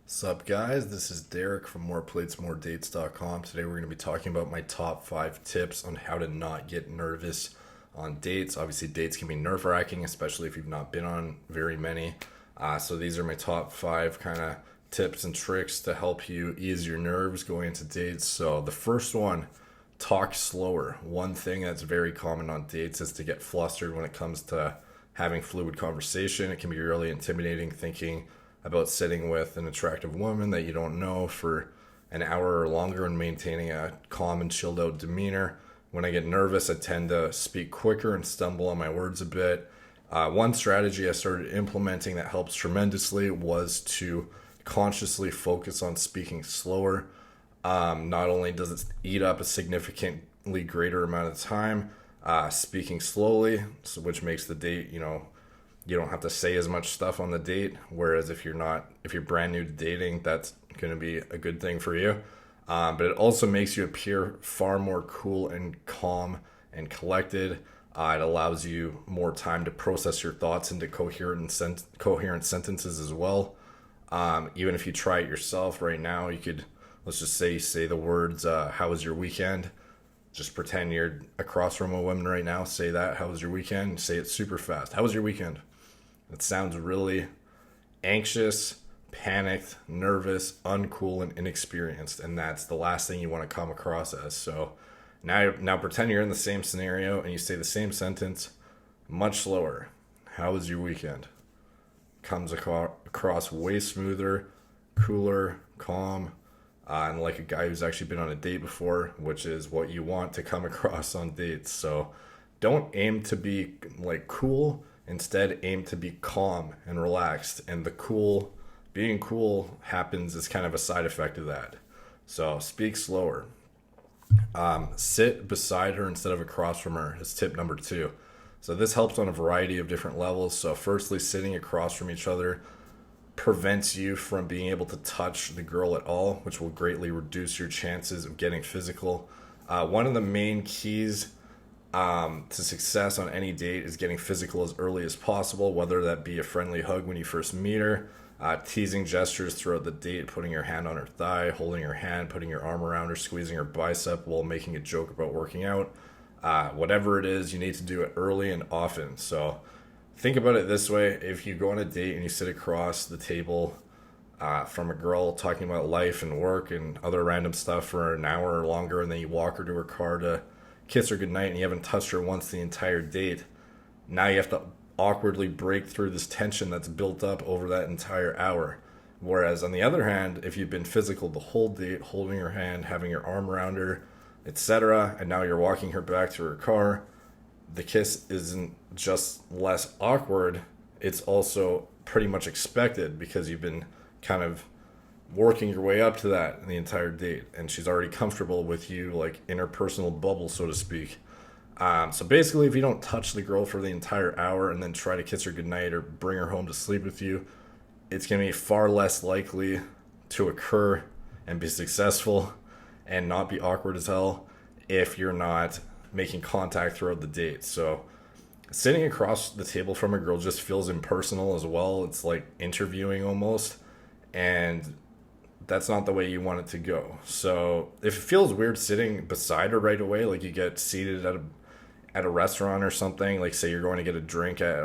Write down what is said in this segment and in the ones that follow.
Sup guys, this is Derek from moreplatesmoredates.com. Today we're going to be talking about my top 5 tips on how to not get nervous on dates. Obviously dates can be nerve-wracking, especially if you've not been on very many. So these are my top 5 kind of tips and tricks to help you ease your nerves going into dates. So the first one, talk slower. One thing that's very common on dates is to get flustered when it comes to having fluid conversation. It can be really intimidating thinking about sitting with an attractive woman that you don't know for an hour or longer and maintaining a calm and chilled out demeanor. When I get nervous, I tend to speak quicker and stumble on my words a bit. One strategy I started implementing that helps tremendously was to consciously focus on speaking slower. Not only does it eat up a significantly greater amount of time, speaking slowly, so which makes the date, you don't have to say as much stuff on the date. Whereas if you're brand new to dating, that's going to be a good thing for you. But it also makes you appear far more cool and calm and collected. It allows you more time to process your thoughts into coherent sentences as well. Even if you try it yourself right now, you could, let's just say the words, how was your weekend? Just pretend you're across from a woman right now. Say that, how was your weekend? Say it super fast. How was your weekend? It sounds really anxious, panicked, nervous, uncool, and inexperienced. And that's the last thing you want to come across as. So now pretend you're in the same scenario and you say the same sentence much slower. How was your weekend? Comes across way smoother, cooler, calm, and like a guy who's actually been on a date before, which is what you want to come across on dates. So don't aim to be like cool. Instead, aim to be calm and relaxed. And being cool happens as kind of a side effect of that. So speak slower. Sit beside her instead of across from her is tip number 2. So this helps on a variety of different levels. So firstly, sitting across from each other prevents you from being able to touch the girl at all, which will greatly reduce your chances of getting physical. One of the main keys to success on any date is getting physical as early as possible, whether that be a friendly hug when you first meet her, teasing gestures throughout the date, putting your hand on her thigh, holding her hand, putting your arm around her, squeezing her bicep while making a joke about working out. Whatever it is, you need to do it early and often. So think about it this way. If you go on a date and you sit across the table from a girl talking about life and work and other random stuff for an hour or longer, and then you walk her to her car to kiss her goodnight and you haven't touched her once the entire date, now you have to awkwardly break through this tension that's built up over that entire hour. Whereas on the other hand, if you've been physical the whole date, holding her hand, having your arm around her, etc., and now you're walking her back to her car, the kiss isn't just less awkward, it's also pretty much expected because you've been kind of working your way up to that in the entire date, and she's already comfortable with you, like interpersonal bubble, so to speak. So basically, if you don't touch the girl for the entire hour and then try to kiss her goodnight or bring her home to sleep with you, it's going to be far less likely to occur and be successful and not be awkward as hell if you're not making contact throughout the date. So sitting across the table from a girl just feels impersonal as well. It's like interviewing almost, and that's not the way you want it to go. So if it feels weird sitting beside her right away, like you get seated at a restaurant or something, like say you're going to get a drink at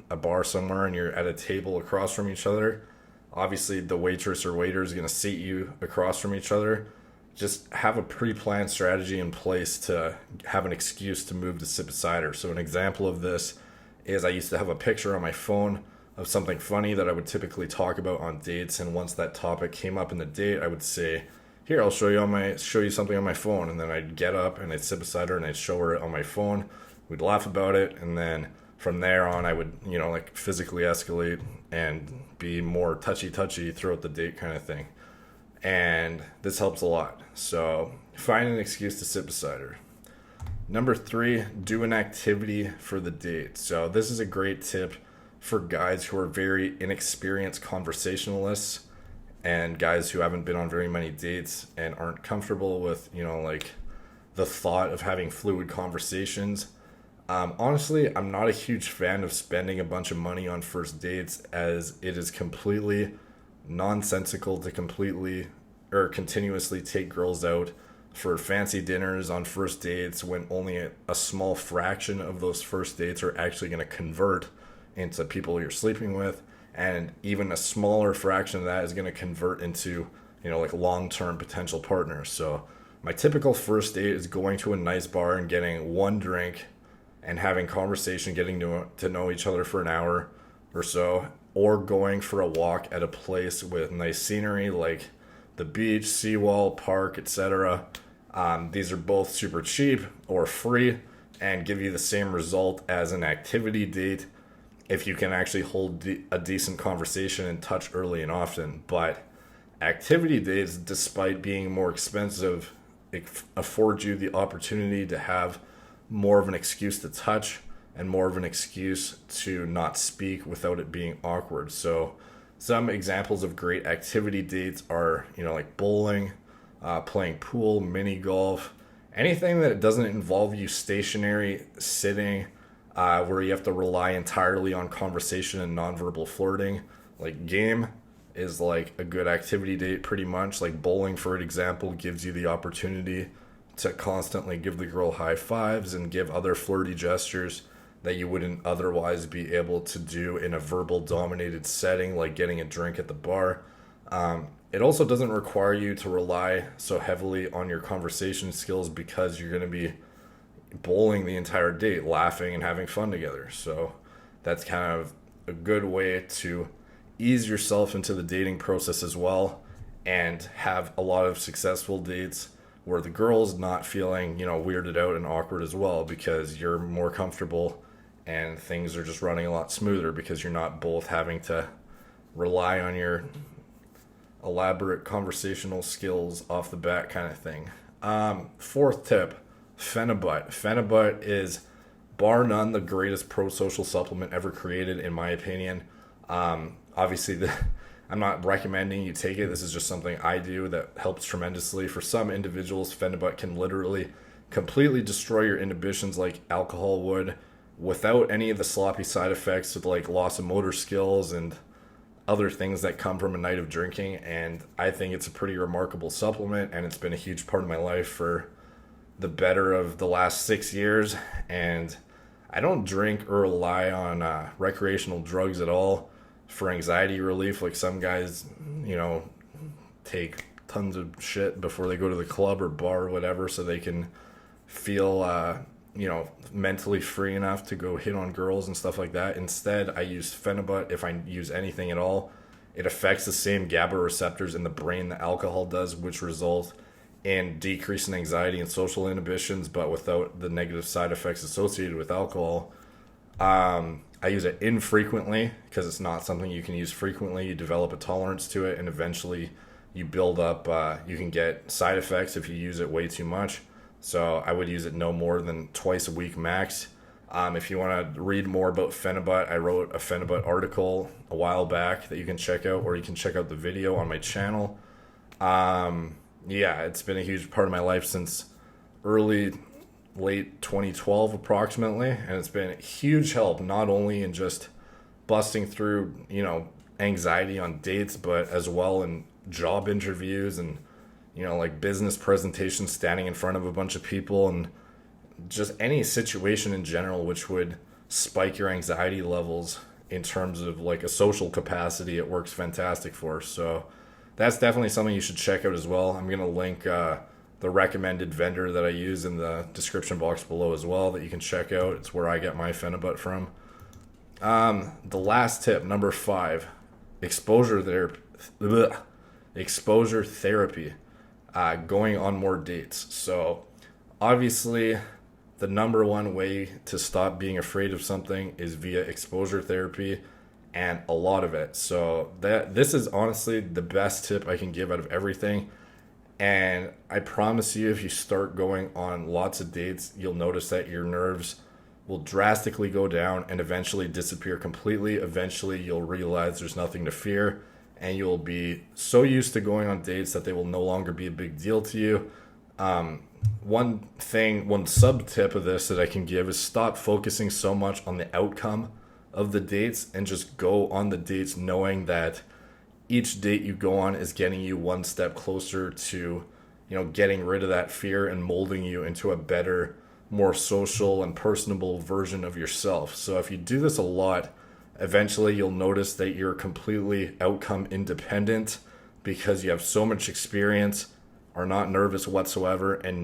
a bar somewhere and you're at a table across from each other, obviously the waitress or waiter is going to seat you across from each other. Just have a pre-planned strategy in place to have an excuse to move to sit beside her. So an example of this is I used to have a picture on my phone of something funny that I would typically talk about on dates, and once that topic came up in the date, I would say, "Here, I'll show you something on my phone," and then I'd get up and I'd sit beside her and I'd show her it on my phone. We'd laugh about it, and then from there on, I would like physically escalate and be more touchy throughout the date kind of thing. And this helps a lot. So find an excuse to sit beside her. Number 3, do an activity for the date. So this is a great tip for guys who are very inexperienced conversationalists and guys who haven't been on very many dates and aren't comfortable with, like the thought of having fluid conversations. Honestly, I'm not a huge fan of spending a bunch of money on first dates, as it is completely nonsensical to completely or continuously take girls out for fancy dinners on first dates when only a small fraction of those first dates are actually going to convert into people you're sleeping with, and even a smaller fraction of that is going to convert into, like long-term potential partners. So my typical first date is going to a nice bar and getting one drink and having conversation, getting to know each other for an hour or so, or going for a walk at a place with nice scenery like the beach, seawall, park, etc. These are both super cheap or free and give you the same result as an activity date if you can actually hold a decent conversation and touch early and often. But activity dates, despite being more expensive, afford you the opportunity to have more of an excuse to touch and more of an excuse to not speak without it being awkward. So some examples of great activity dates are, like bowling, playing pool, mini golf, anything that doesn't involve you stationary, sitting, where you have to rely entirely on conversation and nonverbal flirting. Like game is like a good activity date pretty much. Like bowling, for example, gives you the opportunity to constantly give the girl high fives and give other flirty gestures that you wouldn't otherwise be able to do in a verbal dominated setting like getting a drink at the bar. It also doesn't require you to rely so heavily on your conversation skills because you're going to be bowling the entire date, laughing and having fun together. So that's kind of a good way to ease yourself into the dating process as well and have a lot of successful dates where the girl's not feeling, weirded out and awkward as well, because you're more comfortable and things are just running a lot smoother because you're not both having to rely on your elaborate conversational skills off the bat kind of thing. Fourth tip, Phenibut. Phenibut is bar none the greatest pro-social supplement ever created, in my opinion. Obviously, I'm not recommending you take it. This is just something I do that helps tremendously. For some individuals, Phenibut can literally completely destroy your inhibitions like alcohol would without any of the sloppy side effects of like loss of motor skills and other things that come from a night of drinking. And I think it's a pretty remarkable supplement, and it's been a huge part of my life for the better of the last 6 years. And I don't drink or rely on recreational drugs at all for anxiety relief like some guys, take tons of shit before they go to the club or bar or whatever so they can feel mentally free enough to go hit on girls and stuff like that. Instead, I use Phenibut. If I use anything at all, it affects the same GABA receptors in the brain that alcohol does, which result in decrease in anxiety and social inhibitions, but without the negative side effects associated with alcohol. I use it infrequently because it's not something you can use frequently. You develop a tolerance to it, and eventually you build up, you can get side effects if you use it way too much. So I would use it no more than twice a week max. If you want to read more about Phenibut, I wrote a Phenibut article a while back that you can check out, or you can check out the video on my channel. It's been a huge part of my life since late 2012 approximately, and it's been a huge help not only in just busting through anxiety on dates, but as well in job interviews and like business presentations, standing in front of a bunch of people, and just any situation in general which would spike your anxiety levels in terms of like a social capacity. It works fantastic for. So that's definitely something you should check out as well. I'm going to link the recommended vendor that I use in the description box below as well that you can check out. It's where I get my Phenibut from. The last tip, number 5, exposure therapy, going on more dates. So obviously the number one way to stop being afraid of something is via exposure therapy, and a lot of it. So this is honestly the best tip I can give out of everything. And I promise you, if you start going on lots of dates, you'll notice that your nerves will drastically go down and eventually disappear completely. Eventually, you'll realize there's nothing to fear, and you'll be so used to going on dates that they will no longer be a big deal to you. One sub tip of this that I can give is stop focusing so much on the outcome of the dates and just go on the dates knowing that each date you go on is getting you one step closer to, getting rid of that fear and molding you into a better, more social and personable version of yourself. So if you do this a lot, eventually you'll notice that you're completely outcome independent because you have so much experience, are not nervous whatsoever, and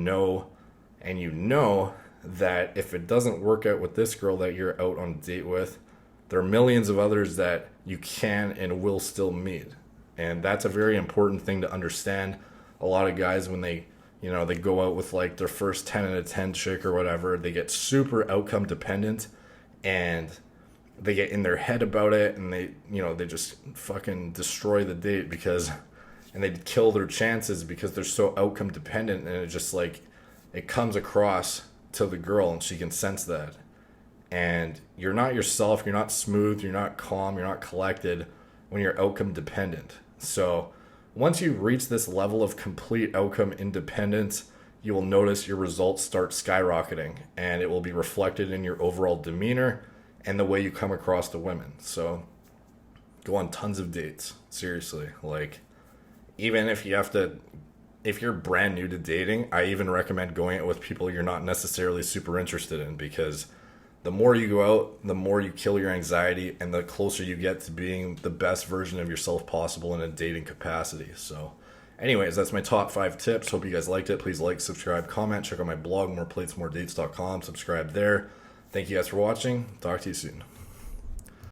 you know that if it doesn't work out with this girl that you're out on a date with, there are millions of others that you can and will still meet. And that's a very important thing to understand. A lot of guys, when they go out with like their first 10 out of 10 chick or whatever, they get super outcome dependent and they get in their head about it, and they just fucking destroy the date and they kill their chances because they're so outcome dependent, and it just like, it comes across to the girl and she can sense that. And you're not yourself, you're not smooth, you're not calm, you're not collected when you're outcome dependent. So once you reach this level of complete outcome independence, you will notice your results start skyrocketing, and it will be reflected in your overall demeanor and the way you come across to women. So go on tons of dates, seriously. Like, even if you're brand new to dating, I even recommend going out with people you're not necessarily super interested in, because the more you go out, the more you kill your anxiety and the closer you get to being the best version of yourself possible in a dating capacity. So anyways, that's my top 5 tips. Hope you guys liked it. Please like, subscribe, comment, check out my blog, moreplatesmoredates.com. Subscribe there. Thank you guys for watching. Talk to you soon.